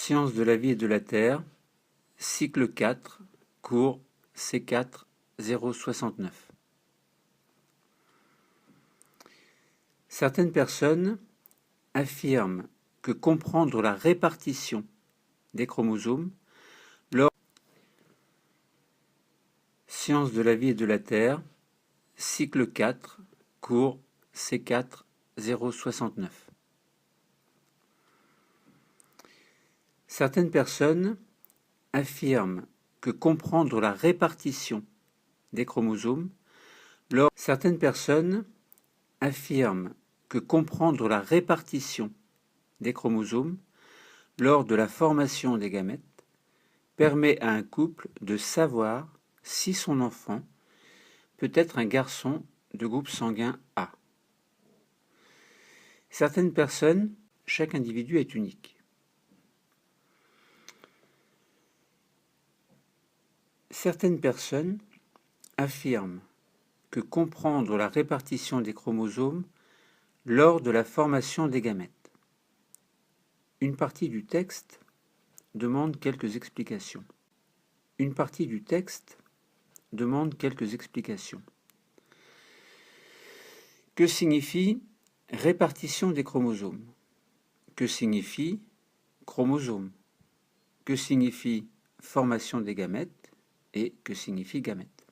Sciences de la vie et de la Terre, cycle 4, cours C4 069. Certaines personnes affirment que comprendre la répartition des chromosomes lors Sciences de la vie et de la Terre, cycle 4, cours C4 069. Certaines personnes affirment que comprendre la répartition des chromosomes lors Certaines personnes affirment que comprendre la répartition des chromosomes lors de la formation des gamètes permet à un couple de savoir si son enfant peut être un garçon de groupe sanguin A. Certaines personnes, chaque individu est unique. Certaines personnes affirment que comprendre la répartition des chromosomes lors de la formation des gamètes. Une partie du texte demande quelques explications. Une partie du texte demande quelques explications. Que signifie répartition des chromosomes? Que signifie chromosome? Que signifie formation des gamètes? Et que signifie gamète?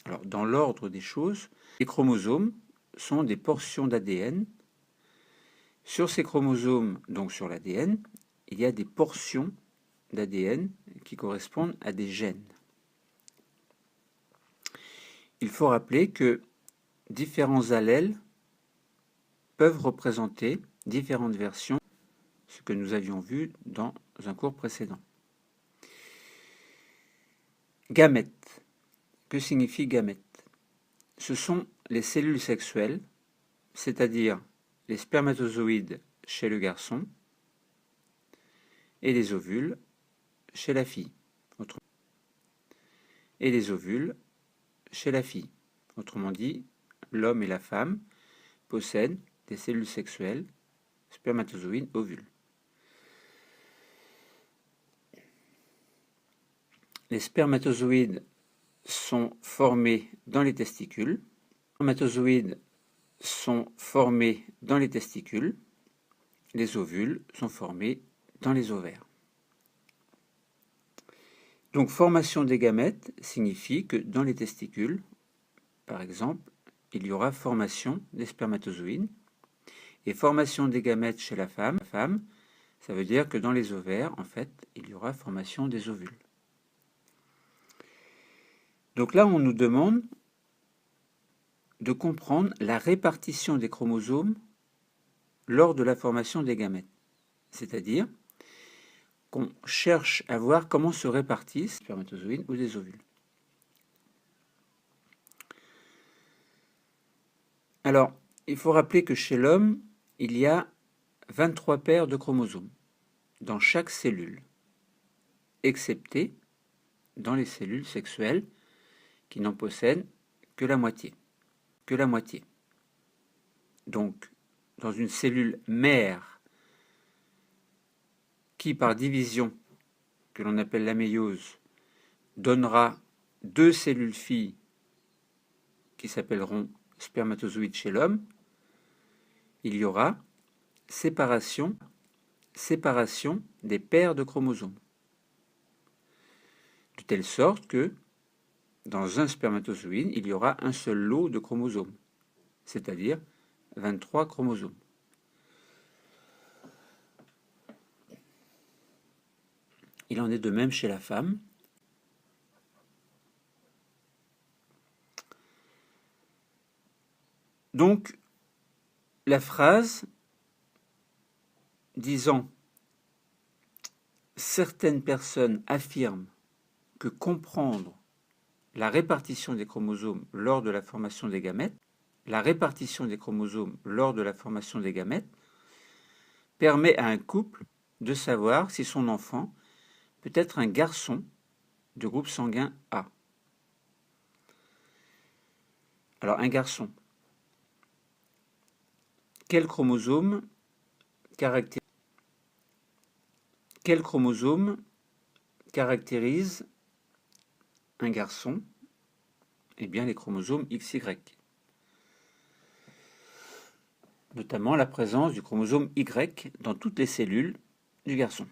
Alors, dans l'ordre des choses, les chromosomes sont des portions d'ADN. Sur ces chromosomes, donc sur l'ADN, il y a des portions d'ADN qui correspondent à des gènes. Il faut rappeler que différents allèles peuvent représenter différentes versions, ce que nous avions vu dans un cours précédent. Gamètes. Que signifie gamète? Ce sont les cellules sexuelles, c'est-à-dire les spermatozoïdes chez le garçon et les ovules chez la fille. Et les ovules chez la fille. Autrement dit, l'homme et la femme possèdent des cellules sexuelles, spermatozoïdes, ovules. Les spermatozoïdes sont formés dans les testicules. Les spermatozoïdes sont formés dans les testicules. Les ovules sont formés dans les ovaires. Donc, formation des gamètes signifie que dans les testicules, par exemple, il y aura formation des spermatozoïdes. Et formation des gamètes chez la femme, ça veut dire que dans les ovaires, en fait, il y aura formation des ovules. Donc là, on nous demande de comprendre la répartition des chromosomes lors de la formation des gamètes. C'est-à-dire qu'on cherche à voir comment se répartissent les spermatozoïdes ou des ovules. Alors, il faut rappeler que chez l'homme, il y a 23 paires de chromosomes dans chaque cellule, excepté dans les cellules sexuelles qui n'en possèdent que la moitié. Donc, dans une cellule mère qui, par division, que l'on appelle la méiose, donnera 2 cellules filles qui s'appelleront spermatozoïdes chez l'homme, il y aura séparation des paires de chromosomes. De telle sorte que dans un spermatozoïde, il y aura un seul lot de chromosomes, c'est-à-dire 23 chromosomes. Il en est de même chez la femme. Donc, la phrase disant « Certaines personnes affirment que comprendre la répartition des chromosomes lors de la formation des gamètes, permet à un couple de savoir si son enfant peut être un garçon de groupe sanguin A. » Alors, un garçon. Quel chromosome caractérise Quel chromosome caractérise un garçon? Eh bien, les chromosomes XY. Notamment la présence du chromosome Y dans toutes les cellules du garçon.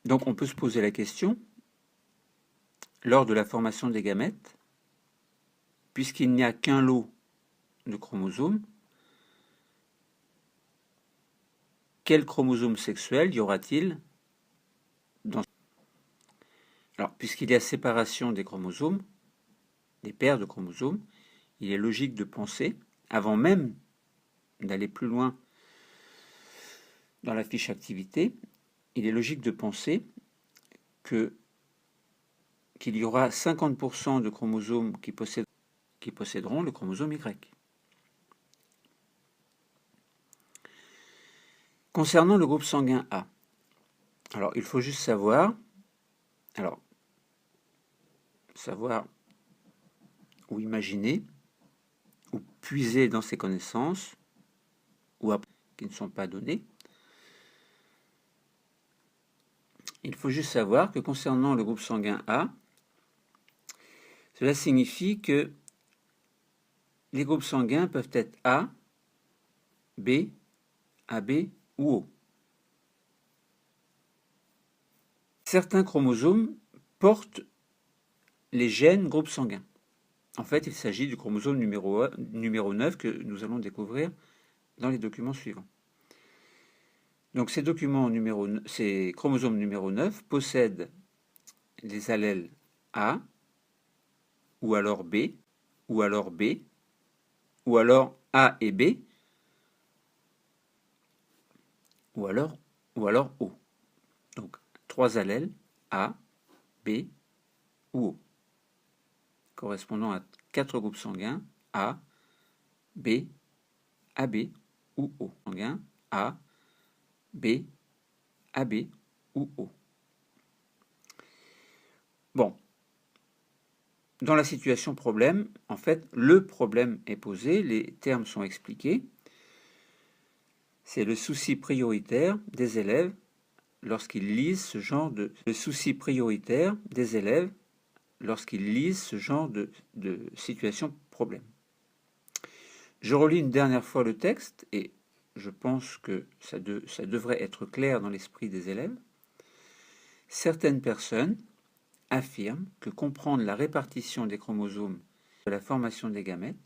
Donc on peut se poser la question, lors de la formation des gamètes, puisqu'il n'y a qu'un lot de chromosomes, quel chromosome sexuel y aura-t-il dans... Alors, puisqu'il y a séparation des chromosomes, des paires de chromosomes, il est logique de penser, avant même d'aller plus loin dans la fiche activité, il est logique de penser qu'il y aura 50% de chromosomes qui posséderont le chromosome Y. Concernant le groupe sanguin A, alors il faut juste savoir ou imaginer, ou puiser dans ses connaissances, ou qui ne sont pas données. Il faut juste savoir que concernant le groupe sanguin A, cela signifie que les groupes sanguins peuvent être A, B, AB ou O. Certains chromosomes portent les gènes groupe sanguin. En fait, il s'agit du chromosome numéro 9 que nous allons découvrir dans les documents suivants. Donc ces chromosomes numéro 9 possèdent les allèles A, ou alors B, ou alors B, ou alors A et B, ou alors O. Donc 3 allèles A, B ou O, correspondant à 4 groupes sanguins A, B, AB ou O. Sanguin A, B, AB ou O. Bon. Dans la situation problème, en fait, le problème est posé, les termes sont expliqués. C'est le souci prioritaire des élèves lorsqu'ils lisent ce genre de situation problème. Je relis une dernière fois le texte et je pense que ça devrait être clair dans l'esprit des élèves. Certaines personnes affirment que comprendre la répartition des chromosomes de la formation des gamètes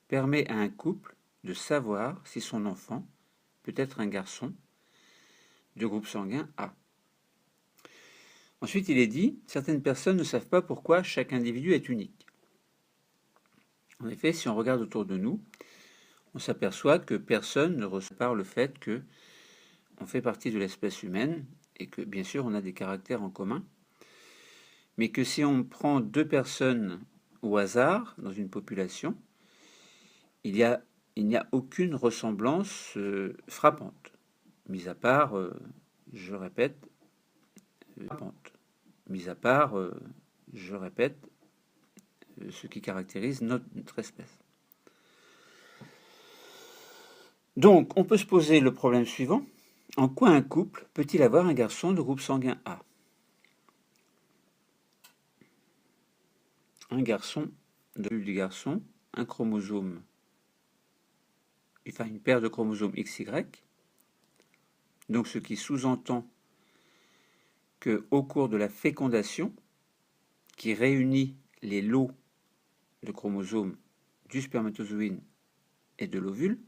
permet à un couple de savoir si son enfant peut être un garçon de groupe sanguin A. Ensuite, il est dit, certaines personnes ne savent pas pourquoi chaque individu est unique. En effet, si on regarde autour de nous, on s'aperçoit que personne ne ressent par le fait que on fait partie de l'espèce humaine et que, bien sûr, on a des caractères en commun, mais que si on prend 2 personnes au hasard dans une population, il n'y a aucune ressemblance frappante, mis à part, je répète, ce qui caractérise notre espèce. Donc, on peut se poser le problème suivant. En quoi un couple peut-il avoir un garçon de groupe sanguin A? Un garçon, du garçon, un chromosome, enfin une paire de chromosomes XY, donc ce qui sous-entend qu'au cours de la fécondation, qui réunit les lots de chromosomes du spermatozoïde et de l'ovule,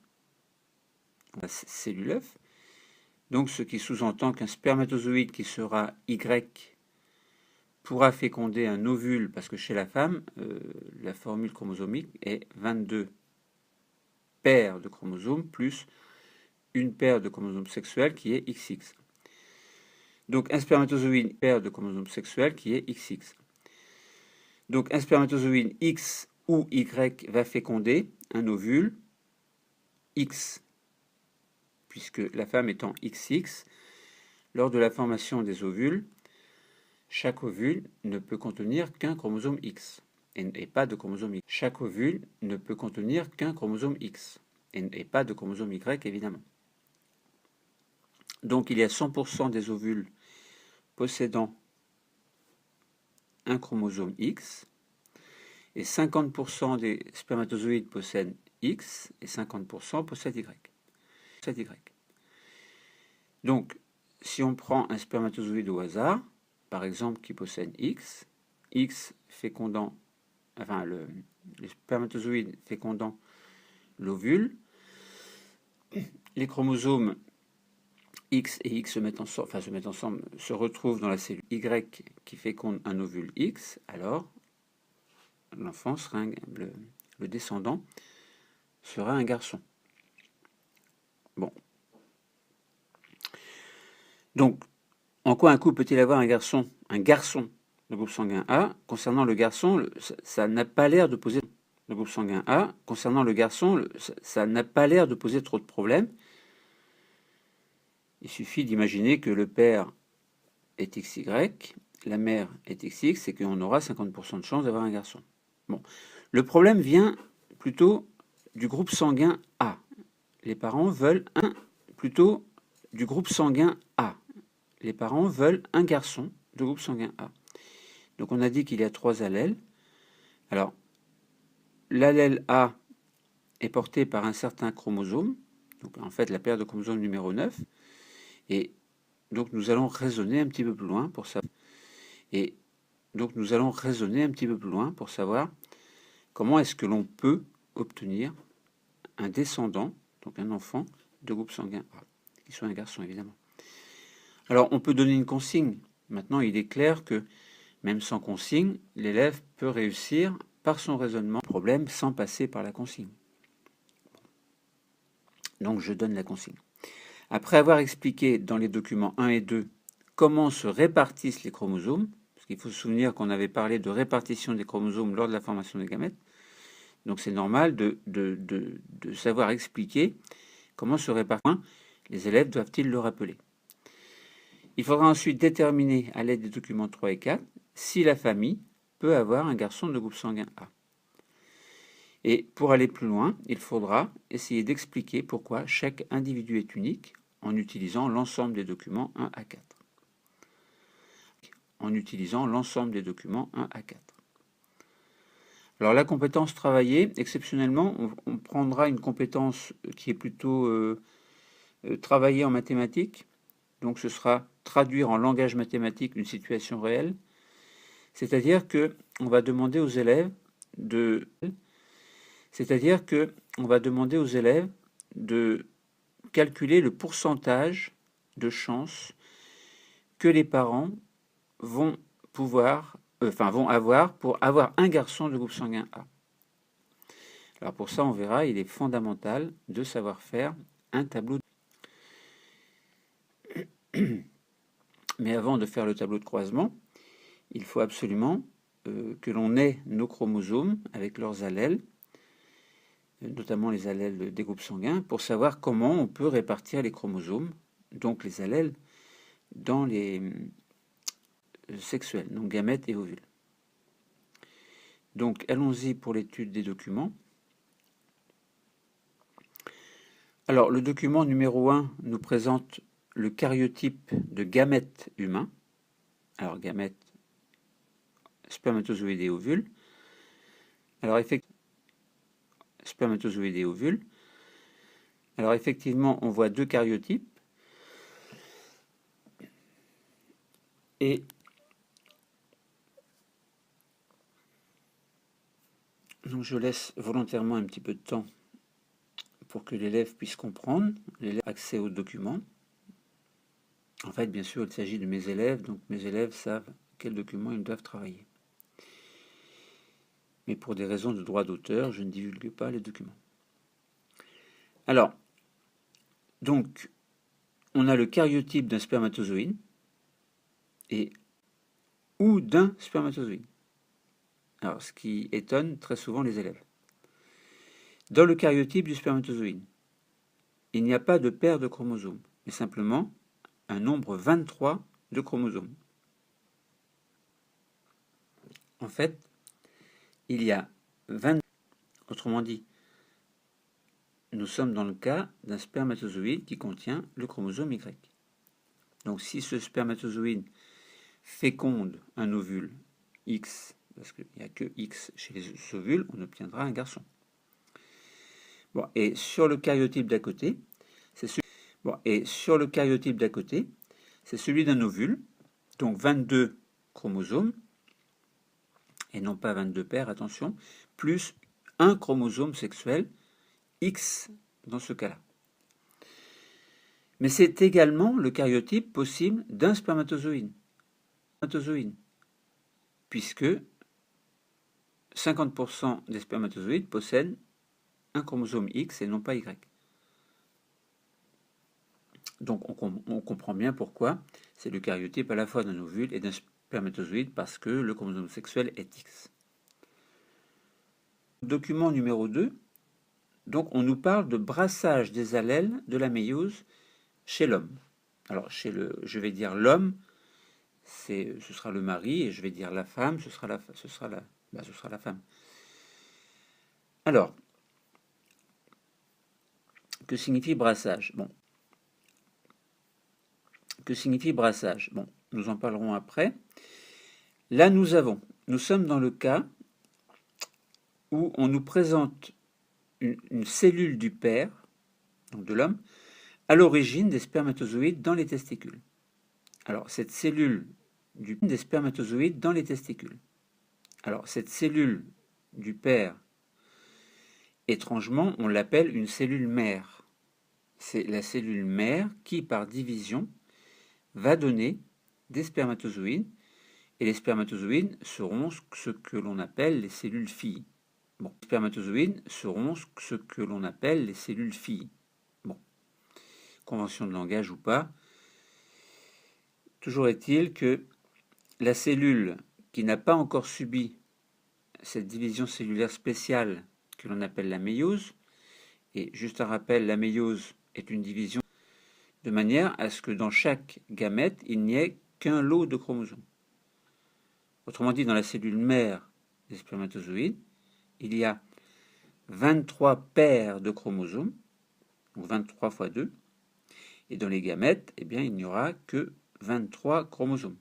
la cellule œuf, donc ce qui sous-entend qu'un spermatozoïde qui sera Y pourra féconder un ovule, parce que chez la femme, la formule chromosomique est 22 paires de chromosomes plus une paire de chromosomes sexuels qui est XX. Donc un spermatozoïde, une paire de chromosomes sexuels qui est XX. Donc un spermatozoïde X ou Y va féconder un ovule X, puisque la femme étant XX, lors de la formation des ovules, chaque ovule ne peut contenir qu'un chromosome X. et pas de chromosome X. Chaque ovule ne peut contenir qu'un chromosome X et pas de chromosome Y, évidemment. Donc il y a 100% des ovules possédant un chromosome X et 50% des spermatozoïdes possèdent X et 50% possèdent Y. Donc, si on prend un spermatozoïde au hasard, par exemple qui possède X fécondant, enfin le spermatozoïde fécondant l'ovule, les chromosomes X et X se mettent ensemble, se retrouvent dans la cellule Y qui féconde un ovule X, alors l'enfant sera le descendant sera un garçon. Bon. Donc, en quoi un couple peut-il avoir un garçon de groupe sanguin A? Concernant le garçon, ça n'a pas l'air de poser le groupe sanguin A. Concernant le garçon, ça n'a pas l'air de poser trop de problèmes. Il suffit d'imaginer que le père est XY, la mère est XX et qu'on aura 50% de chance d'avoir un garçon. Bon. Le problème vient plutôt du groupe sanguin A. Les parents veulent plutôt du groupe sanguin A. Les parents veulent un garçon de groupe sanguin A. Donc on a dit qu'il y a 3 allèles. Alors, l'allèle A est porté par un certain chromosome, donc en fait la paire de chromosomes numéro 9, et donc nous allons raisonner un petit peu plus loin pour savoir. Comment est-ce que l'on peut obtenir un descendant, donc un enfant de groupe sanguin A, qui soit un garçon évidemment. Alors on peut donner une consigne. Maintenant il est clair que même sans consigne, l'élève peut réussir par son raisonnement le problème sans passer par la consigne. Donc je donne la consigne. Après avoir expliqué dans les documents 1 et 2 comment se répartissent les chromosomes, parce qu'il faut se souvenir qu'on avait parlé de répartition des chromosomes lors de la formation des gamètes, donc c'est normal de savoir expliquer comment se répartit. Les élèves doivent-ils le rappeler? Il faudra ensuite déterminer à l'aide des documents 3 et 4 si la famille peut avoir un garçon de groupe sanguin A. Et pour aller plus loin, il faudra essayer d'expliquer pourquoi chaque individu est unique en utilisant l'ensemble des documents 1 à 4. Alors la compétence travaillée, exceptionnellement, on prendra une compétence qui est plutôt travaillée en mathématiques. Donc ce sera traduire en langage mathématique une situation réelle. C'est-à-dire que on va demander aux élèves de calculer le pourcentage de chances que les parents vont avoir pour avoir un garçon de groupe sanguin A. Alors pour ça, on verra, il est fondamental de savoir faire un tableau. Mais avant de faire le tableau de croisement, il faut absolument que l'on ait nos chromosomes avec leurs allèles, notamment les allèles des groupes sanguins, pour savoir comment on peut répartir les chromosomes, donc les allèles, dans les sexuels, donc gamètes et ovules. Donc allons-y pour l'étude des documents. Alors le document numéro 1 nous présente le karyotype de gamètes humains. Alors gamètes, spermatozoïdes et ovules. Alors effectivement, on voit 2 karyotypes. Et donc je laisse volontairement un petit peu de temps pour que l'élève puisse comprendre, l'élève a accès aux documents. En fait, bien sûr, il s'agit de mes élèves, donc mes élèves savent quels documents ils doivent travailler. Mais pour des raisons de droit d'auteur, je ne divulgue pas les documents. Alors, donc, on a le karyotype d'un spermatozoïde ou d'un spermatozoïde. Alors, ce qui étonne très souvent les élèves. Dans le karyotype du spermatozoïde, il n'y a pas de paire de chromosomes, mais simplement un nombre 23 de chromosomes. En fait, il y a 20. Autrement dit, nous sommes dans le cas d'un spermatozoïde qui contient le chromosome Y. Donc si ce spermatozoïde féconde un ovule X, parce qu'il n'y a que X chez les ovules, on obtiendra un garçon. Bon, et sur le karyotype d'à côté, c'est celui d'un ovule, donc 22 chromosomes, et non pas 22 paires, attention, plus un chromosome sexuel, X dans ce cas-là. Mais c'est également le karyotype possible d'un spermatozoïde, puisque 50% des spermatozoïdes possèdent un chromosome X et non pas Y. Donc on comprend bien pourquoi c'est le karyotype à la fois d'un ovule et d'un spermatozoïde, parce que le chromosome sexuel est X. Document numéro 2, donc on nous parle de brassage des allèles de la méiose chez l'homme. Alors je vais dire l'homme, ce sera le mari, et je vais dire la femme, ce sera la femme. Alors, que signifie brassage? Que signifie brassage? Bon, nous en parlerons après. Là, nous sommes dans le cas où on nous présente une cellule du père, donc de l'homme, à l'origine des spermatozoïdes dans les testicules. Alors, cette cellule des spermatozoïdes dans les testicules. Alors, cette cellule du père, étrangement, on l'appelle une cellule mère. C'est la cellule mère qui, par division, va donner des spermatozoïdes, et les spermatozoïdes seront ce que l'on appelle les cellules filles. Bon, les spermatozoïdes seront ce que l'on appelle les cellules filles. Bon, convention de langage ou pas, toujours est-il que la cellule qui n'a pas encore subi cette division cellulaire spéciale que l'on appelle la méiose, et juste un rappel, la méiose est une division de manière à ce que dans chaque gamète, il n'y ait qu'un lot de chromosomes. Autrement dit, dans la cellule mère des spermatozoïdes, il y a 23 paires de chromosomes, donc 23 fois 2, et dans les gamètes, eh bien, il n'y aura que 23 chromosomes.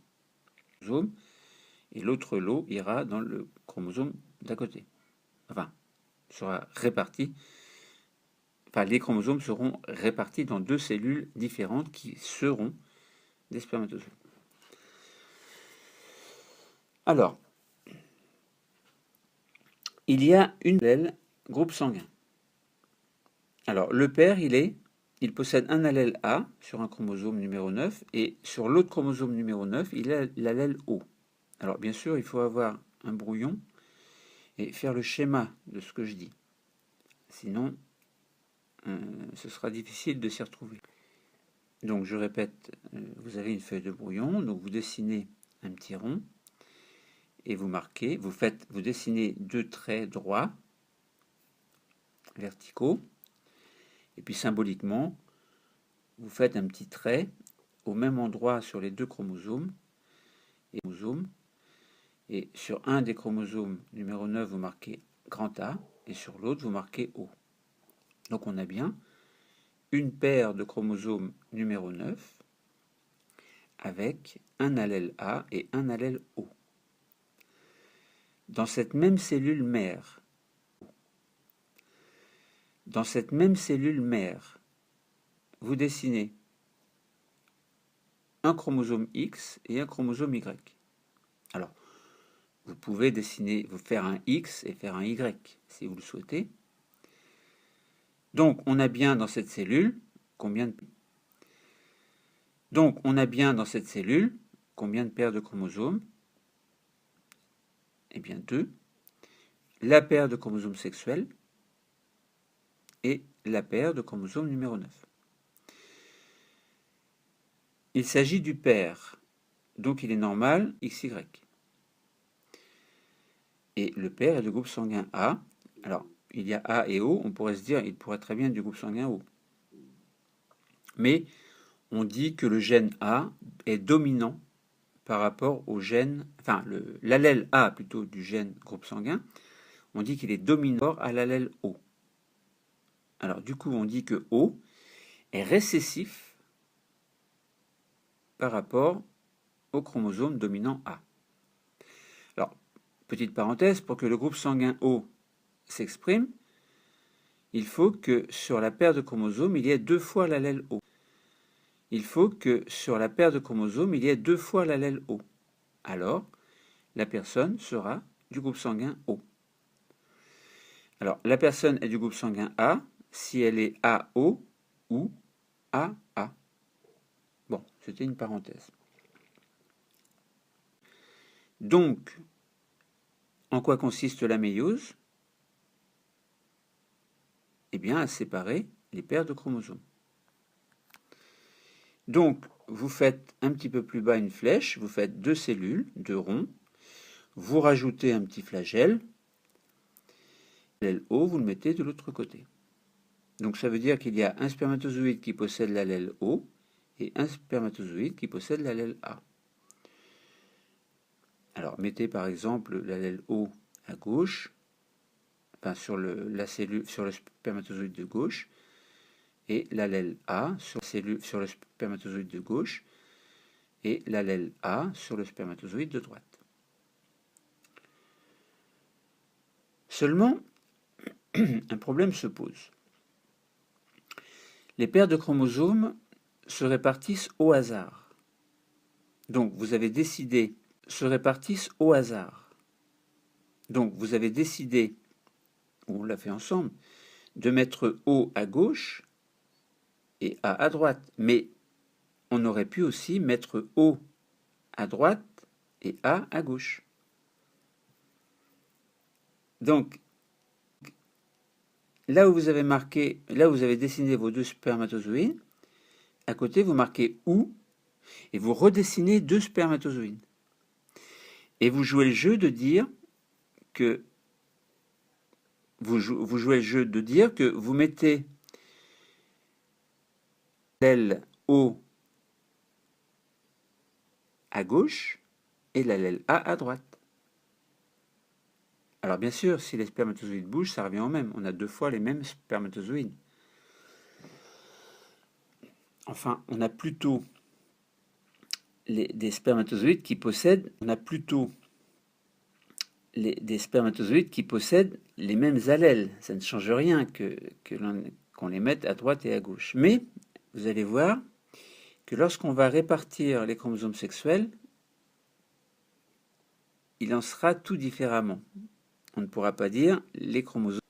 Et l'autre lot ira dans le chromosome d'à côté. Enfin, sera réparti. Enfin, les chromosomes seront répartis dans deux cellules différentes qui seront des spermatozoïdes. Alors, il y a une allèle groupe sanguin. Alors, le père, il possède un allèle A sur un chromosome numéro 9, et sur l'autre chromosome numéro 9, il a l'allèle O. Alors, bien sûr, il faut avoir un brouillon et faire le schéma de ce que je dis. Sinon, ce sera difficile de s'y retrouver. Donc, je répète, vous avez une feuille de brouillon, donc vous dessinez un petit rond, et vous marquez, vous dessinez deux traits droits, verticaux, et puis symboliquement, vous faites un petit trait au même endroit sur les deux chromosomes, et sur un des chromosomes numéro 9, vous marquez grand A, et sur l'autre, vous marquez O. Donc on a bien une paire de chromosomes numéro 9 avec un allèle A et un allèle O. Dans cette même cellule mère, vous dessinez un chromosome X et un chromosome Y. Alors, vous pouvez vous faire un X et faire un Y, si vous le souhaitez. Donc, on a bien dans cette cellule combien de paires de chromosomes? Eh bien, 2. La paire de chromosomes sexuels et la paire de chromosomes numéro 9. Il s'agit du père, donc il est normal XY. Et le père est de groupe sanguin A. Alors, il y a A et O, on pourrait se dire, il pourrait très bien être du groupe sanguin O. Mais on dit que le gène A est dominant par rapport au gène, enfin l'allèle A plutôt du gène groupe sanguin on dit qu'il est dominant à l'allèle O. Alors du coup, on dit que O est récessif par rapport au chromosome dominant A. Alors, petite parenthèse, pour que le groupe sanguin O s'exprime, il faut que sur la paire de chromosomes, il y ait 2 fois l'allèle O. Il faut que sur la paire de chromosomes, il y ait 2 fois l'allèle O. Alors, la personne sera du groupe sanguin O. Alors, la personne est du groupe sanguin A si elle est AO ou AA. Bon, c'était une parenthèse. Donc, en quoi consiste la méiose? Eh bien, à séparer les paires de chromosomes. Donc, vous faites un petit peu plus bas une flèche, vous faites 2 cellules, 2 ronds, vous rajoutez un petit flagelle, l'allèle O, vous le mettez de l'autre côté. Donc ça veut dire qu'il y a un spermatozoïde qui possède l'allèle O et un spermatozoïde qui possède l'allèle A. Alors mettez par exemple l'allèle O à gauche, enfin sur la cellule, sur le spermatozoïde de gauche, et l'allèle A sur le spermatozoïde de gauche, et l'allèle A sur le spermatozoïde de droite. Seulement, un problème se pose. Les paires de chromosomes se répartissent au hasard. Donc, vous avez décidé, se répartissent au hasard. Donc, vous avez décidé, ou on l'a fait ensemble, de mettre O à gauche et A à droite. Mais on aurait pu aussi mettre O à droite et A à gauche. Donc, là où vous avez marqué, là où vous avez dessiné vos 2 spermatozoïdes, à côté vous marquez OU et vous redessinez 2 spermatozoïdes. Et vous jouez le jeu de dire que vous jouez le jeu de dire que vous mettez l'allèle O à gauche et l'allèle A à droite. Alors bien sûr, si les spermatozoïdes bougent, ça revient au même. On a 2 fois les mêmes spermatozoïdes. Enfin, on a plutôt des spermatozoïdes qui possèdent, des spermatozoïdes qui possèdent les mêmes allèles. Ça ne change rien qu'on les mette à droite et à gauche. Mais vous allez voir que lorsqu'on va répartir les chromosomes sexuels, il en sera tout différemment. On ne pourra pas dire les chromosomes.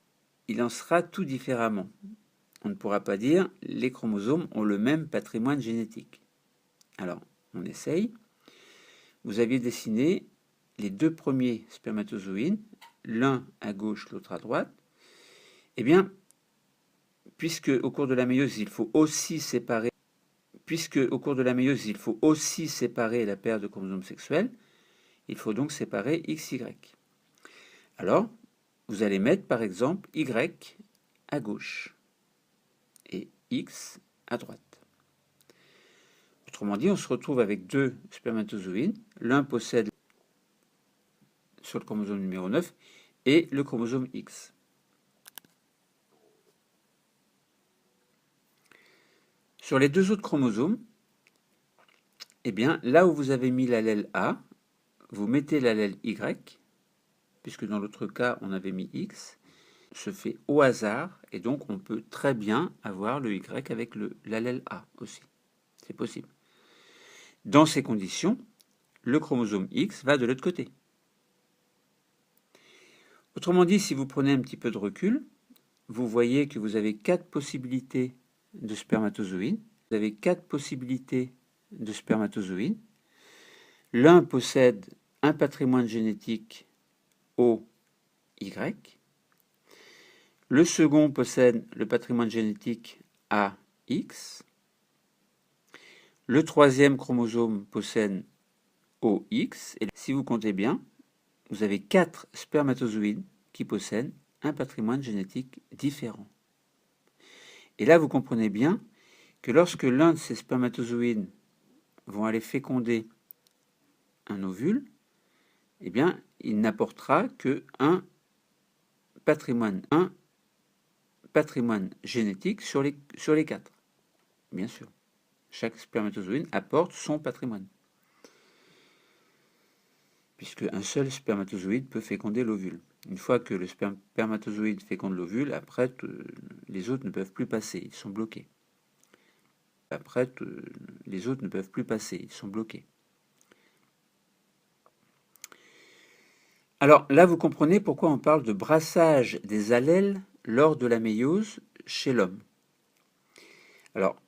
Il en sera tout différemment. On ne pourra pas dire les chromosomes ont le même patrimoine génétique. Alors, on essaye. Vous aviez dessiné les 2 premiers spermatozoïdes, l'un à gauche, l'autre à droite. Eh bien, puisque au cours de la méiose, il faut aussi séparer la paire de chromosomes sexuels, il faut donc séparer XY. Alors, vous allez mettre par exemple Y à gauche et X à droite. Autrement dit, on se retrouve avec 2 spermatozoïdes. L'un possède sur le chromosome numéro 9 et le chromosome X. Sur les 2 autres chromosomes, eh bien, là où vous avez mis l'allèle A, vous mettez l'allèle Y, puisque dans l'autre cas, on avait mis X, se fait au hasard, et donc on peut très bien avoir le Y avec l'allèle A aussi. C'est possible. Dans ces conditions, le chromosome X va de l'autre côté. Autrement dit, si vous prenez un petit peu de recul, vous voyez que vous avez 4 possibilités de spermatozoïdes. Vous avez 4 possibilités de spermatozoïdes. L'un possède un patrimoine génétique OY. Le second possède le patrimoine génétique AX. Le troisième chromosome possède OX. Et si vous comptez bien, vous avez 4 spermatozoïdes qui possèdent un patrimoine génétique différent. Et là, vous comprenez bien que lorsque l'un de ces spermatozoïdes vont aller féconder un ovule, eh bien, il n'apportera que un patrimoine, patrimoine génétique sur les 4. Bien sûr. Chaque spermatozoïde apporte son patrimoine. Puisque un seul spermatozoïde peut féconder l'ovule. Une fois que le spermatozoïde féconde l'ovule, après, les autres ne peuvent plus passer, ils sont bloqués. Après, les autres ne peuvent plus passer, ils sont bloqués. Alors là, vous comprenez pourquoi on parle de brassage des allèles lors de la méiose chez l'homme. Alors,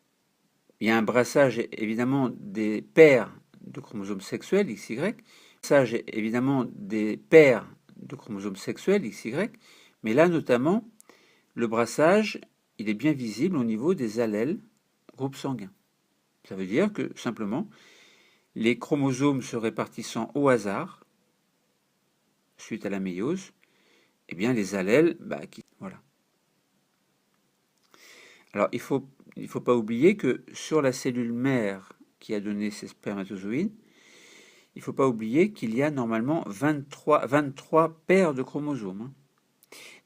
il y a un brassage évidemment des paires de chromosomes sexuels XY, brassage évidemment des paires de chromosomes sexuels XY, mais là notamment, le brassage, il est bien visible au niveau des allèles groupe sanguin. Ça veut dire que simplement, les chromosomes se répartissant au hasard, suite à la méiose, eh bien les allèles, voilà. Alors il faut pas oublier que sur la cellule mère qui a donné ces spermatozoïdes, il ne faut pas oublier qu'il y a normalement 23 paires de chromosomes. Hein.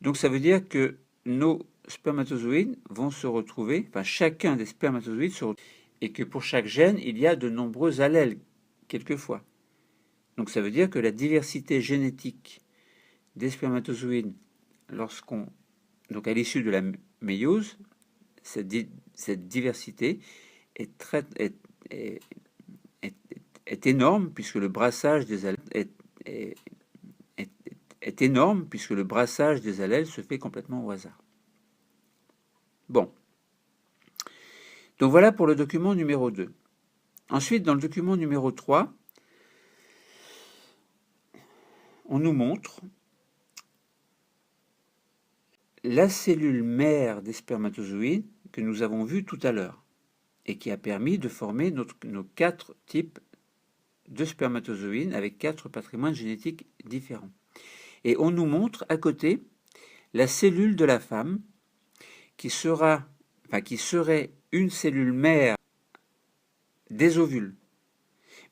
Donc ça veut dire que nos spermatozoïdes vont se retrouver, enfin chacun des spermatozoïdes se retrouve, et que pour chaque gène, il y a de nombreux allèles, quelquefois. Donc ça veut dire que la diversité génétique des spermatozoïdes, donc à l'issue de la méiose, cette diversité est énorme puisque le brassage des allèles est énorme puisque le brassage des allèles se fait complètement au hasard. Bon. Donc voilà pour le document numéro 2. Ensuite, dans le document numéro 3, on nous montre la cellule mère des spermatozoïdes que nous avons vue tout à l'heure et qui a permis de former nos 4 types de spermatozoïdes avec 4 patrimoines génétiques différents. Et on nous montre à côté la cellule de la femme qui serait une cellule mère des ovules.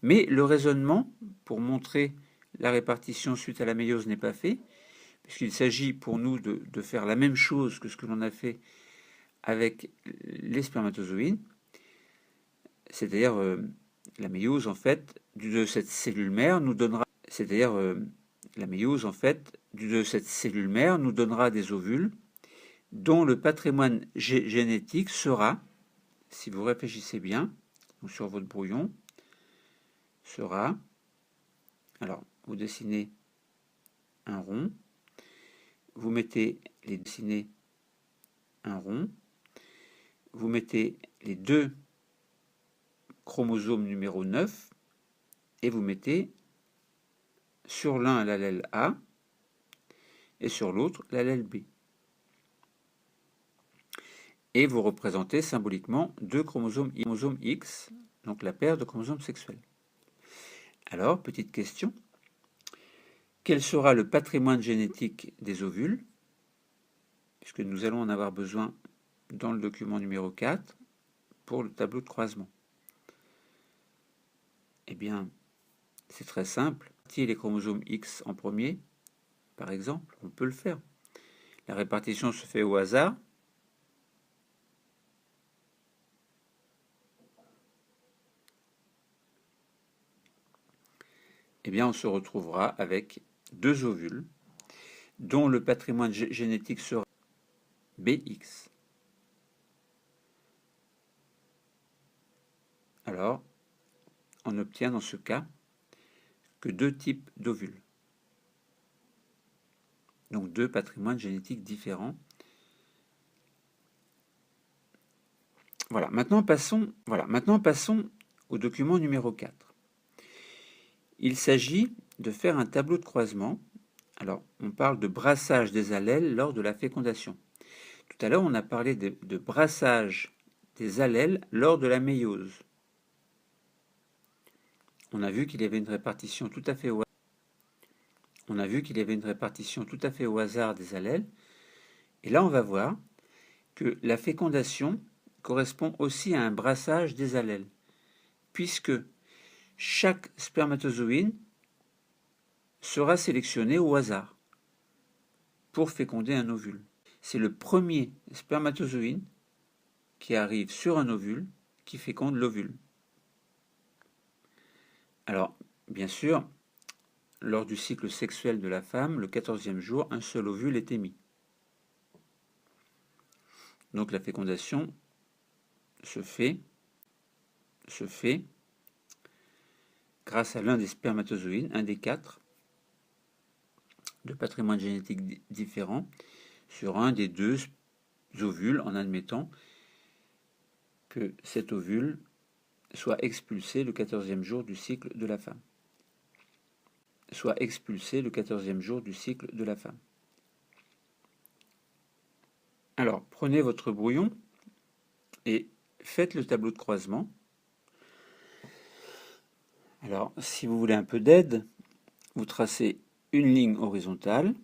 Mais le raisonnement, pour montrer la répartition suite à la méiose, n'est pas fait, puisqu'il s'agit pour nous de faire la même chose que ce que l'on a fait avec les spermatozoïdes, c'est-à-dire la méiose en fait de cette cellule mère nous donnera, des ovules dont le patrimoine génétique sera, si vous réfléchissez bien, donc sur votre brouillon, sera, alors vous dessinez un rond, vous mettez un rond, vous mettez les 2 chromosomes numéro 9 et vous mettez sur l'un l'allèle A et sur l'autre l'allèle B. Et vous représentez symboliquement 2 chromosomes X, donc la paire de chromosomes sexuels. Alors, petite question, quel sera le patrimoine génétique des ovules, puisque nous allons en avoir besoin dans le document numéro 4 pour le tableau de croisement? Eh bien, c'est très simple. Si les chromosomes X en premier, par exemple, on peut le faire. La répartition se fait au hasard. Eh bien, on se retrouvera avec 2 ovules dont le patrimoine génétique sera BX. Alors, on obtient dans ce cas que 2 types d'ovules. Donc 2 patrimoines génétiques différents. Voilà, maintenant passons au document numéro 4. Il s'agit de faire un tableau de croisement. Alors, on parle de brassage des allèles lors de la fécondation. Tout à l'heure, on a parlé de brassage des allèles lors de la méiose. On a vu qu'il y avait une répartition tout à fait au hasard des allèles. Et là, on va voir que la fécondation correspond aussi à un brassage des allèles, puisque chaque spermatozoïde sera sélectionné au hasard. pour féconder un ovule. C'est le premier spermatozoïde qui arrive sur un ovule qui féconde l'ovule. Alors, bien sûr, lors du cycle sexuel de la femme, le 14e jour, un seul ovule est émis. Donc la fécondation se fait grâce à l'un des spermatozoïdes, un des 4, de patrimoine génétique différent, sur un des 2 ovules, en admettant que cet ovule soit expulsé le 14e jour du cycle de la femme. Alors, prenez votre brouillon et faites le tableau de croisement. Alors, si vous voulez un peu d'aide, vous tracez une ligne horizontale,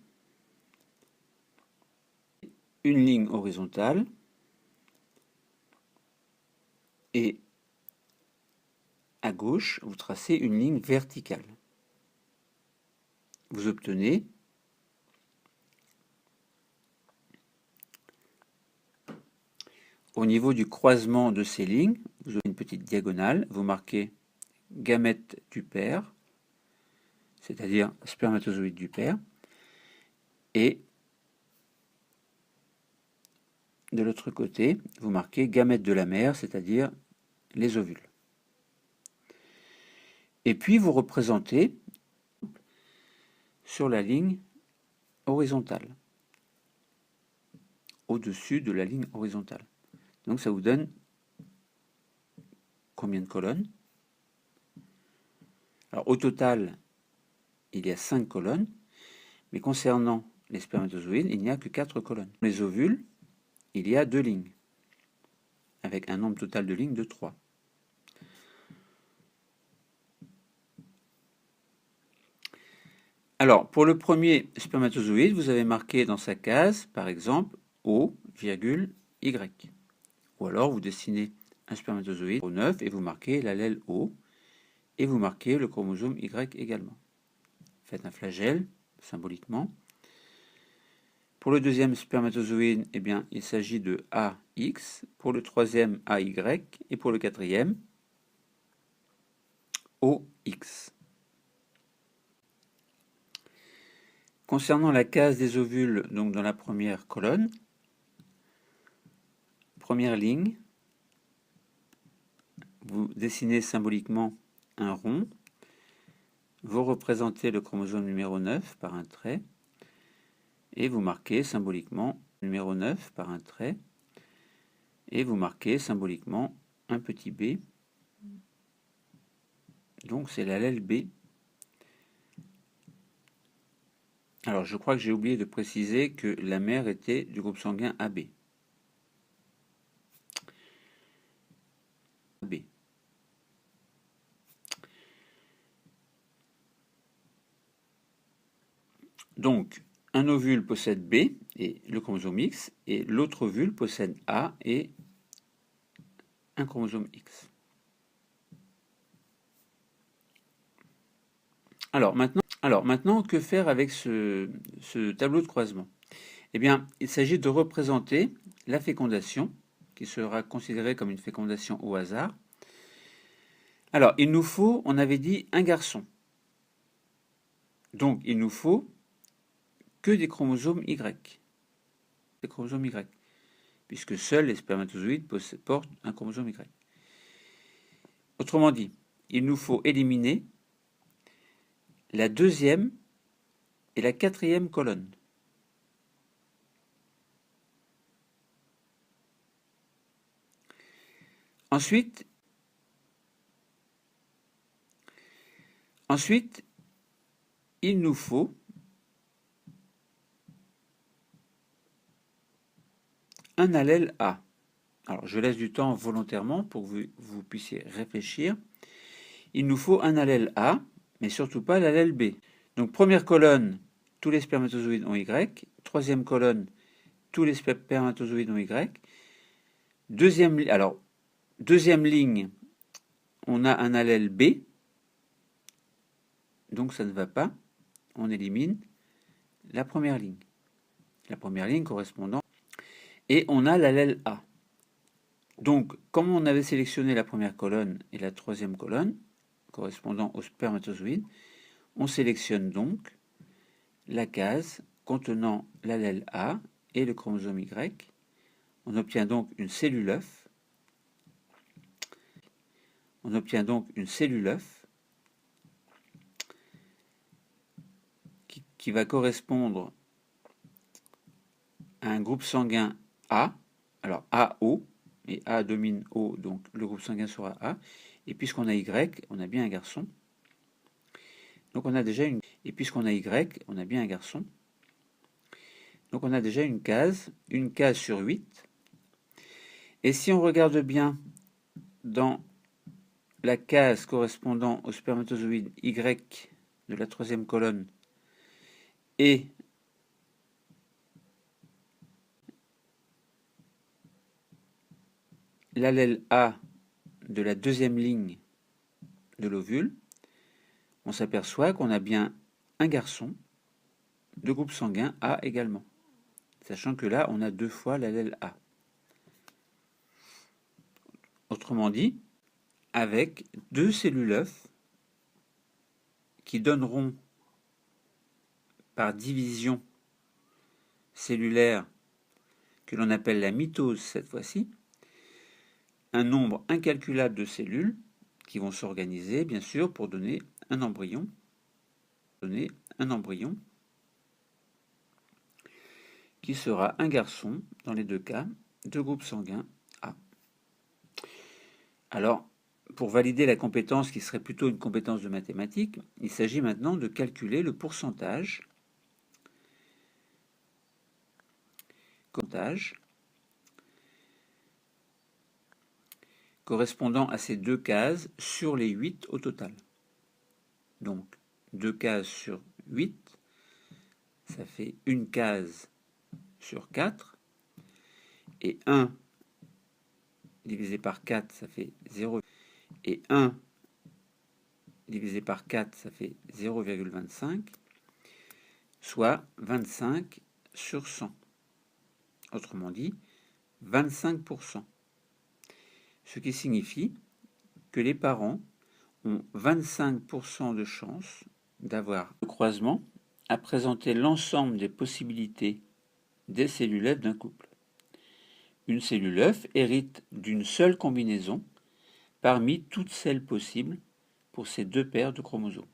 et à gauche, vous tracez une ligne verticale. Vous obtenez au niveau du croisement de ces lignes, vous avez une petite diagonale, vous marquez gamète du père, c'est-à-dire spermatozoïde du père, et de l'autre côté, vous marquez gamète de la mère, c'est-à-dire les ovules. Et puis vous représentez sur la ligne horizontale, au-dessus de la ligne horizontale. Donc ça vous donne combien de colonnes? Alors au total, il y a 5 colonnes, mais concernant les spermatozoïdes, il n'y a que 4 colonnes. Les ovules, il y a 2 lignes, avec un nombre total de lignes de 3. Alors, pour le premier spermatozoïde, vous avez marqué dans sa case, par exemple, O, Y. Ou alors, vous dessinez un spermatozoïde au 9 et vous marquez l'allèle O, et vous marquez le chromosome Y également. Faites un flagelle, symboliquement. Pour le deuxième spermatozoïde, eh bien, il s'agit de AX, pour le troisième AY, et pour le quatrième OX. Concernant la case des ovules, donc dans la première colonne, première ligne, vous dessinez symboliquement un rond, vous représentez le chromosome numéro 9 par un trait, et vous marquez symboliquement numéro 9 par un trait, et vous marquez symboliquement un petit b, donc c'est l'allèle B. Alors je crois que j'ai oublié de préciser que la mère était du groupe sanguin AB. Donc, un ovule possède B et le chromosome X, et l'autre ovule possède A et un chromosome X. Alors maintenant, que faire avec ce tableau de croisement? Eh bien, il s'agit de représenter la fécondation, qui sera considérée comme une fécondation au hasard. Alors, il nous faut, on avait dit, un garçon. Donc, il nous faut que des chromosomes Y. Des chromosomes Y. Puisque seuls les spermatozoïdes portent un chromosome Y. Autrement dit, il nous faut éliminer la deuxième et la quatrième colonne. Ensuite, il nous faut un allèle A. Alors, je laisse du temps volontairement pour que vous puissiez réfléchir. Il nous faut un allèle A, mais surtout pas l'allèle B. Donc, première colonne, tous les spermatozoïdes ont Y. Troisième colonne, tous les spermatozoïdes ont Y. Deuxième ligne, on a un allèle B. Donc, ça ne va pas. On élimine la première ligne. la première ligne correspondant, et on a l'allèle A. Donc, comme on avait sélectionné la première colonne et la troisième colonne, correspondant au spermatozoïde, on sélectionne donc la case contenant l'allèle A et le chromosome Y. On obtient donc une cellule œuf. On obtient donc une cellule œuf qui va correspondre à un groupe sanguin A, alors AO, et A domine O, donc le groupe sanguin sera A, et puisqu'on a Y, on a bien un garçon. Donc on a déjà une, et puisqu'on a Y, on a bien un garçon. Donc on a déjà une case sur 8. Et si on regarde bien dans la case correspondant au spermatozoïde Y de la troisième colonne et l'allèle A de la deuxième ligne de l'ovule, on s'aperçoit qu'on a bien un garçon de groupe sanguin A également, sachant que là on a 2 fois l'allèle A. Autrement dit, avec 2 cellules œufs qui donneront par division cellulaire, que l'on appelle la mitose cette fois-ci, un nombre incalculable de cellules qui vont s'organiser, bien sûr, pour donner un embryon. Qui sera un garçon, dans les deux cas, de groupe sanguin A. Alors, pour valider la compétence qui serait plutôt une compétence de mathématiques, il s'agit maintenant de calculer le pourcentage correspondant à ces 2 cases sur les 8 au total. Donc, 2 cases sur 8, ça fait une case sur 4, et 1 divisé par 4, ça fait 0, et 1 divisé par 4, ça fait 0,25, soit 25 sur 100. Autrement dit, 25%. Ce qui signifie que les parents ont 25% de chance d'avoir le croisement à présenter l'ensemble des possibilités des cellules œufs d'un couple. Une cellule œuf hérite d'une seule combinaison parmi toutes celles possibles pour ces 2 paires de chromosomes.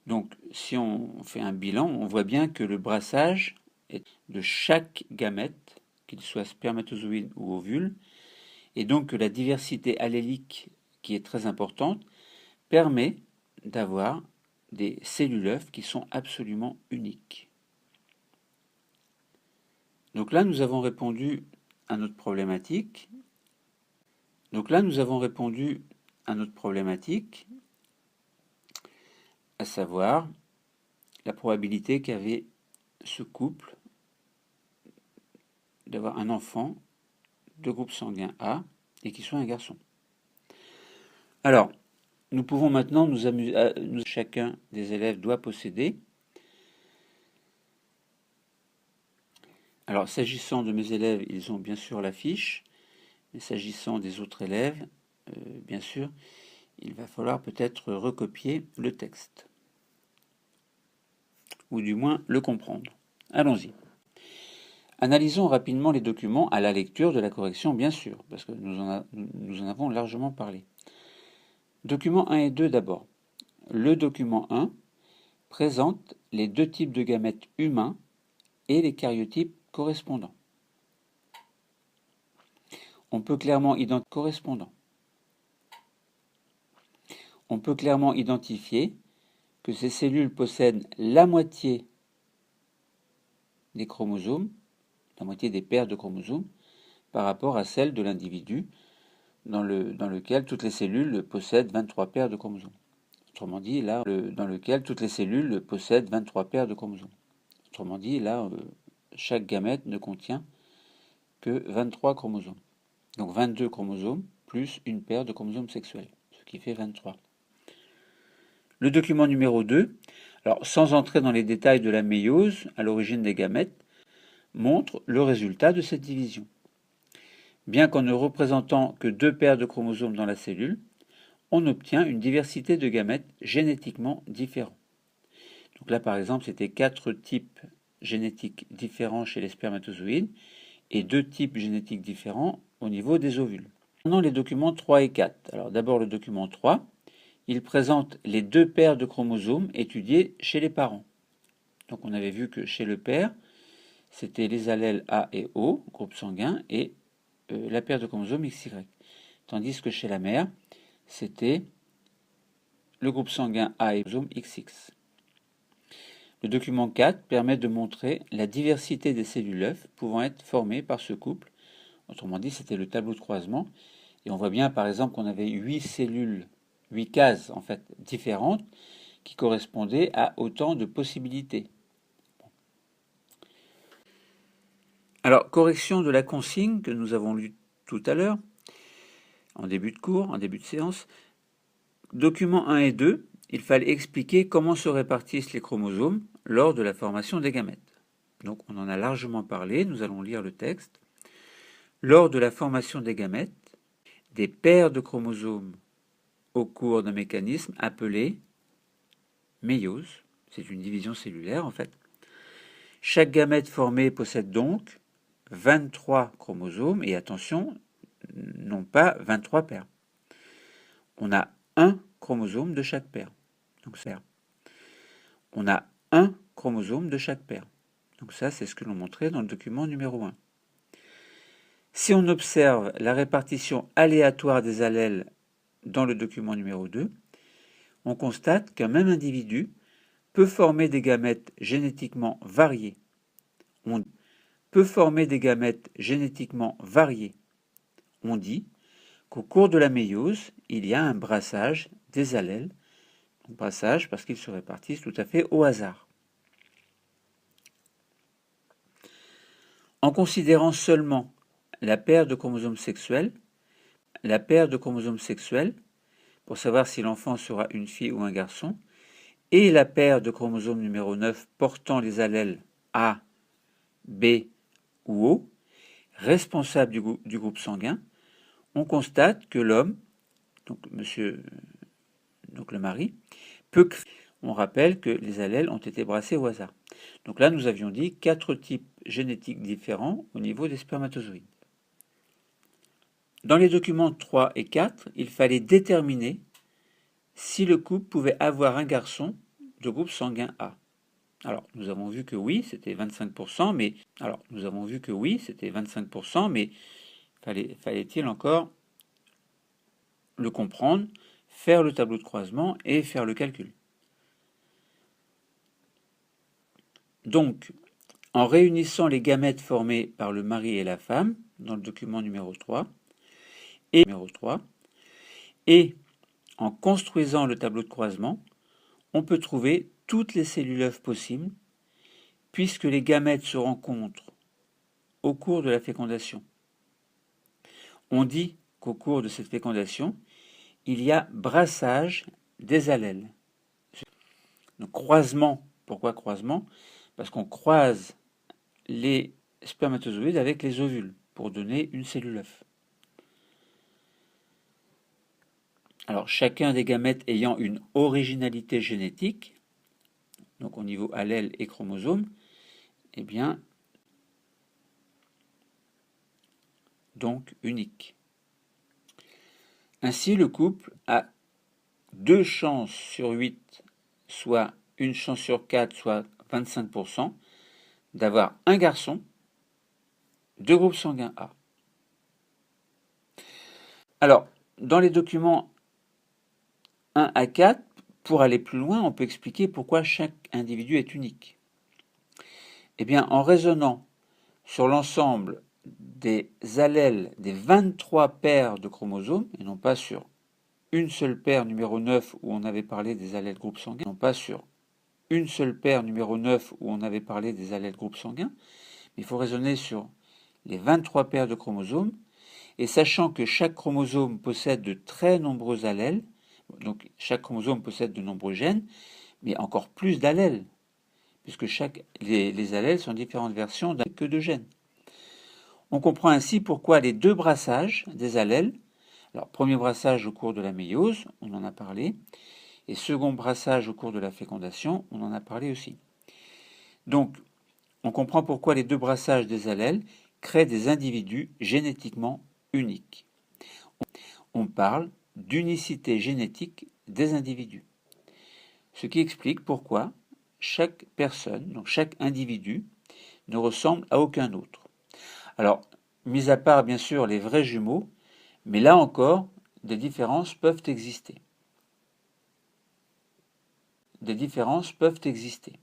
Donc, si on fait un bilan, on voit bien que le brassage de chaque gamète, qu'il soit spermatozoïde ou ovule, et donc que la diversité allélique, qui est très importante, permet d'avoir des cellules œufs qui sont absolument uniques. Donc là, nous avons répondu à notre problématique. À savoir la probabilité qu'avait ce couple d'avoir un enfant de groupe sanguin A et qui soit un garçon. Alors, nous pouvons maintenant nous amuser. Chacun des élèves doit posséder. Alors, s'agissant de mes élèves, ils ont bien sûr la fiche, mais s'agissant des autres élèves, bien sûr, il va falloir peut-être recopier le texte, ou du moins le comprendre. Allons-y. Analysons rapidement les documents à la lecture de la correction, bien sûr, parce que nous en avons largement parlé. Documents 1 et 2 d'abord. Le document 1 présente les 2 types de gamètes humains et les karyotypes correspondants. On peut clairement identifier que ces cellules possèdent la moitié des chromosomes, la moitié des paires de chromosomes, par rapport à celle de l'individu dans lequel toutes les cellules possèdent 23 paires de chromosomes. Autrement dit, là, dans lequel toutes les cellules possèdent 23 paires de chromosomes. Autrement dit, là, chaque gamète ne contient que 23 chromosomes. Donc 22 chromosomes plus une paire de chromosomes sexuels, ce qui fait 23. Le document numéro 2 Alors, sans entrer dans les détails de la méiose, à l'origine des gamètes, montre le résultat de cette division. Bien qu'en ne représentant que 2 paires de chromosomes dans la cellule, on obtient une diversité de gamètes génétiquement différents. Donc là, par exemple, c'était 4 types génétiques différents chez les spermatozoïdes et 2 types génétiques différents au niveau des ovules. Maintenant, les documents 3 et 4. Alors d'abord le document 3, il présente les 2 paires de chromosomes étudiés chez les parents. Donc on avait vu que chez le père, c'était les allèles A et O, groupe sanguin, et la paire de chromosomes XY. Tandis que chez la mère, c'était le groupe sanguin A et le chromosome XX. Le document 4 permet de montrer la diversité des cellules œufs pouvant être formées par ce couple. Autrement dit, c'était le tableau de croisement. Et on voit bien, par exemple, qu'on avait 8 cellules, 8 cases en fait différentes qui correspondaient à autant de possibilités. Alors, correction de la consigne que nous avons lue tout à l'heure, en début de cours, en début de séance. Documents 1 et 2, il fallait expliquer comment se répartissent les chromosomes lors de la formation des gamètes. Donc on en a largement parlé, nous allons lire le texte. Lors de la formation des gamètes, des paires de chromosomes au cours d'un mécanisme appelé méiose, c'est une division cellulaire en fait. Chaque gamète formée possède donc 23 chromosomes, et attention, non pas 23 paires. On a un chromosome de chaque paire. Donc ça, on a un chromosome de chaque paire. Donc ça, c'est ce que l'on montrait dans le document numéro 1. Si on observe la répartition aléatoire des allèles dans le document numéro 2, on constate qu'un même individu peut former des gamètes génétiquement variées. On peut former des gamètes génétiquement variées. On dit qu'au cours de la méiose, il y a un brassage des allèles. Un brassage parce qu'ils se répartissent tout à fait au hasard. En considérant seulement la paire de chromosomes sexuels, pour savoir si l'enfant sera une fille ou un garçon, et la paire de chromosomes numéro 9 portant les allèles A, B ou O, responsables du groupe sanguin, on constate que l'homme, donc le mari, peut créer. On rappelle que les allèles ont été brassés au hasard. Donc là, nous avions dit 4 types génétiques différents au niveau des spermatozoïdes. Dans les documents 3 et 4, il fallait déterminer si le couple pouvait avoir un garçon de groupe sanguin A. Alors, nous avons vu que oui, c'était 25%, mais fallait-il encore le comprendre, faire le tableau de croisement et faire le calcul. Donc, en réunissant les gamètes formées par le mari et la femme, dans le document numéro 3, et en construisant le tableau de croisement, on peut trouver toutes les cellules œufs possibles, puisque les gamètes se rencontrent au cours de la fécondation. On dit qu'au cours de cette fécondation, il y a brassage des allèles. Donc croisement, pourquoi croisement? Parce qu'on croise les spermatozoïdes avec les ovules pour donner une cellule œuf. Alors chacun des gamètes ayant une originalité génétique, donc au niveau allèle et chromosome, eh bien, donc unique. Ainsi, le couple a 2 chances sur 8, soit 1 chance sur 4, soit 25%, d'avoir un garçon de groupe sanguin A. Alors, dans les documents 1 à 4, pour aller plus loin, on peut expliquer pourquoi chaque individu est unique. Eh bien, en raisonnant sur l'ensemble des allèles des 23 paires de chromosomes, et non pas sur une seule paire numéro 9 où on avait parlé des allèles groupe sanguin, mais il faut raisonner sur les 23 paires de chromosomes, et sachant que chaque chromosome possède de très nombreux allèles, donc chaque chromosome possède de nombreux gènes, mais encore plus d'allèles, puisque les allèles sont différentes versions d'un que de gènes. On comprend ainsi pourquoi les deux brassages des allèles, alors premier brassage au cours de la méiose, on en a parlé, et second brassage au cours de la fécondation, on en a parlé aussi. Donc, on comprend pourquoi les deux brassages des allèles créent des individus génétiquement uniques. On parle d'unicité génétique des individus. Ce qui explique pourquoi chaque personne, donc chaque individu, ne ressemble à aucun autre. Alors, mis à part bien sûr les vrais jumeaux, mais là encore, des différences peuvent exister. Des différences peuvent exister.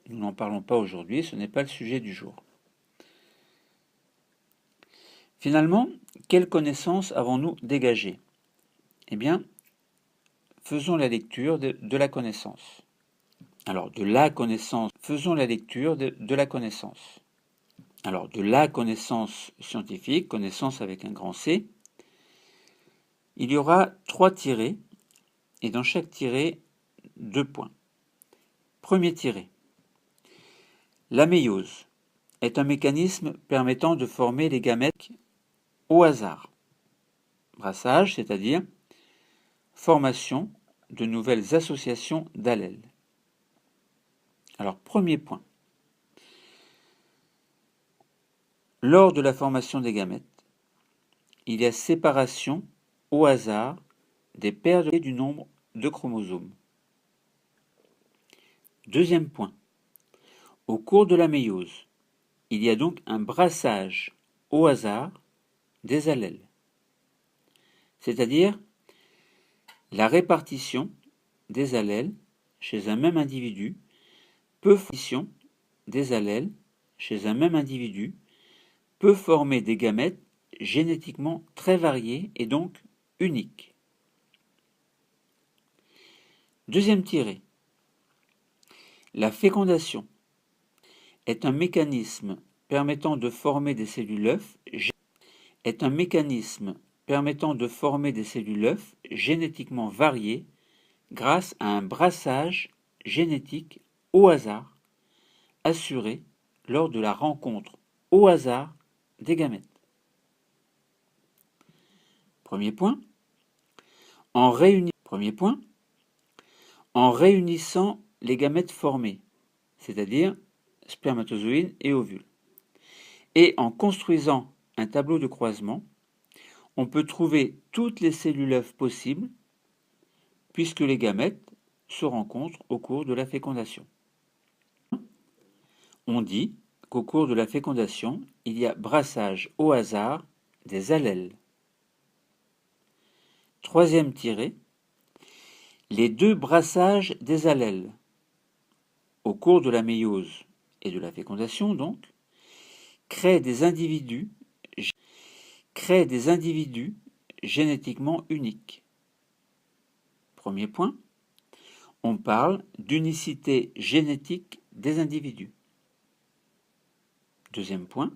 Nous n'en parlons pas aujourd'hui, ce n'est pas le sujet du jour. Finalement, quelles connaissances avons-nous dégagées? Eh bien, faisons la lecture de la connaissance. Alors, de la connaissance, faisons la lecture de la connaissance. Alors, de la connaissance scientifique, connaissance avec un grand C, il y aura 3 tirés, et dans chaque tiré, 2 points. Premier tiré. La méiose est un mécanisme permettant de former les gamètes au hasard. Brassage, c'est-à-dire formation de nouvelles associations d'allèles. Alors, premier point. Lors de la formation des gamètes, il y a séparation au hasard des paires du nombre de chromosomes. Deuxième point. Au cours de la méiose, il y a donc un brassage au hasard des allèles, c'est-à-dire la répartition des allèles chez un même individu peut former des gamètes génétiquement très variés et donc uniques. Deuxième tiré. La fécondation est un mécanisme permettant de former des cellules œufs génétiquement variées grâce à un brassage génétique au hasard assuré lors de la rencontre au hasard des gamètes. Premier point. En réunissant les gamètes formés, c'est-à-dire spermatozoïdes et ovules, et en construisant un tableau de croisement, on peut trouver toutes les cellules œufs possibles puisque les gamètes se rencontrent au cours de la fécondation. On dit qu'au cours de la fécondation, il y a brassage au hasard des allèles. Troisième tiré, les deux brassages des allèles au cours de la méiose et de la fécondation donc créent des individus génétiquement uniques. Premier point, on parle d'unicité génétique des individus. Deuxième point,